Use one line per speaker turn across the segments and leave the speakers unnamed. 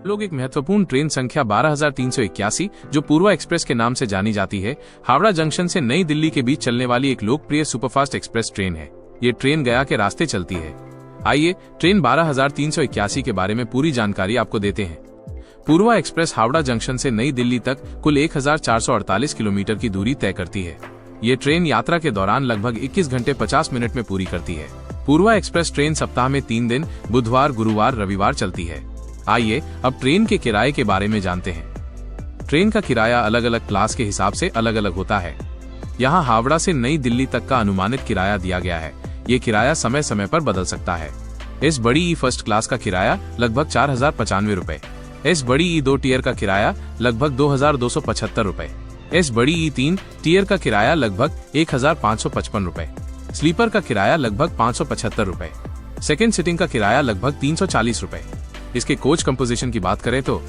लोग एक महत्वपूर्ण ट्रेन संख्या 12,381 जो पूर्वा एक्सप्रेस के नाम से जानी जाती है, हावड़ा जंक्शन से नई दिल्ली के बीच चलने वाली एक लोकप्रिय सुपरफास्ट एक्सप्रेस ट्रेन है। ये ट्रेन गया के रास्ते चलती है। आइए ट्रेन 12,381 के बारे में पूरी जानकारी आपको देते हैं। पूर्वा एक्सप्रेस हावड़ा जंक्शन से नई दिल्ली तक कुल 1,448 किलोमीटर की दूरी तय करती है। ये ट्रेन यात्रा के दौरान लगभग 21 घंटे 50 मिनट में पूरी करती है। पूर्वा एक्सप्रेस ट्रेन सप्ताह में 3 दिन बुधवार, गुरुवार, रविवार चलती है। आइए अब ट्रेन के किराए के बारे में जानते हैं। ट्रेन का किराया अलग अलग क्लास के हिसाब से अलग अलग होता है। यहाँ हावड़ा से नई दिल्ली तक का अनुमानित किराया दिया गया है। ये किराया समय समय पर बदल सकता है। इस बड़ी ई फर्स्ट क्लास का किराया लगभग 4,095 रुपए। इस बड़ी ई 2 टियर का किराया लगभग 2,275 रुपए। इस बड़ी ई 3 टियर का किराया लगभग 1,555 रुपए। स्लीपर का किराया लगभग 575 रुपए। सेकेंड सिटिंग का किराया लगभग 340 रुपए। इसके कोच कंपोजिशन की बात करें तो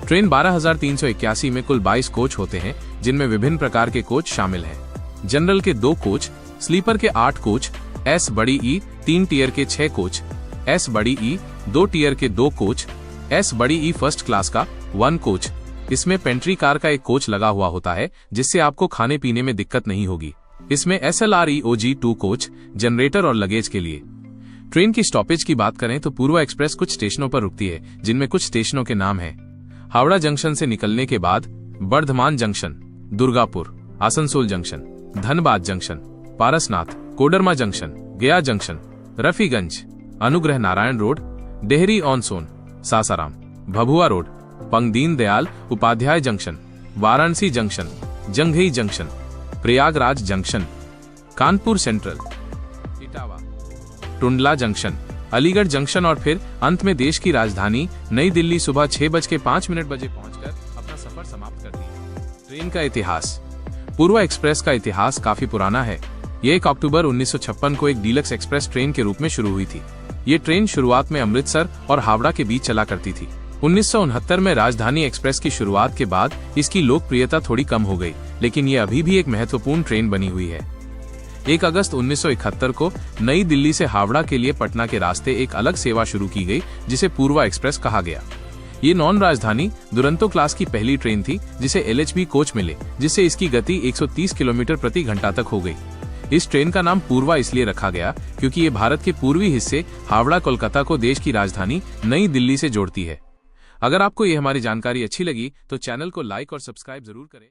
ट्रेन 12,381 में कुल 22 कोच होते हैं, जिनमें विभिन्न प्रकार के कोच शामिल हैं। जनरल के 2 कोच, स्लीपर के 8 कोच, एस बड़ी ई 3 टियर के 6 कोच, एस बड़ी ई 2 टियर के 2 कोच, एस बड़ी ई फर्स्ट क्लास का 1 कोच। इसमें पेंट्री कार का एक कोच लगा हुआ होता है, जिससे आपको खाने पीने में दिक्कत नहीं होगी। इसमें SLREOG 2 कोच, जनरेटर और लगेज के लिए। ट्रेन की स्टॉपेज की बात करें तो पूर्वा एक्सप्रेस कुछ स्टेशनों पर रुकती है, जिनमें कुछ स्टेशनों के नाम हैं। हावड़ा जंक्शन से निकलने के बाद Bardhaman Junction, Durgapur, Asansol Junction, Dhanbad Junction, Parasnath, Koderma Junction, Gaya Junction, Rafiganj, Anugrah Narayan Road, Dehri on Sone, Sasaram, Bhabua Road, पंग Deen Dayal Upadhyaya Junction, Varanasi Junction, Janghai Junction, Prayagraj Junction, Kanpur Central, Etawah, Tundla Junction, Aligarh Junction और फिर अंत में देश की राजधानी नई दिल्ली सुबह 6:05 बजे पहुंचकर अपना सफर समाप्त करती है। ट्रेन का इतिहास। पूर्वा एक्सप्रेस का इतिहास काफी पुराना है। ये 1 अक्टूबर 1956 को एक डीलक्स एक्सप्रेस ट्रेन के रूप में शुरू हुई थी। ये ट्रेन शुरुआत में अमृतसर और हावड़ा के बीच चला करती थी। 1969 में राजधानी एक्सप्रेस की शुरुआत के बाद इसकी लोकप्रियता थोड़ी कम हो गई, लेकिन ये अभी भी एक महत्वपूर्ण ट्रेन बनी हुई है। 1 अगस्त 1971 को नई दिल्ली से हावड़ा के लिए पटना के रास्ते एक अलग सेवा शुरू की गई, जिसे पूर्वा एक्सप्रेस कहा गया। ये नॉन राजधानी दुरंतो क्लास की पहली ट्रेन थी जिसे LHB कोच मिले, जिससे इसकी गति 130 किलोमीटर प्रति घंटा तक हो गई। इस ट्रेन का नाम पूर्वा इसलिए रखा गया क्योंकि ये भारत के पूर्वी हिस्से हावड़ा कोलकाता को देश की राजधानी नई दिल्ली से जोड़ती है। अगर आपको ये हमारी जानकारी अच्छी लगी तो चैनल को लाइक और सब्सक्राइब जरूर करें।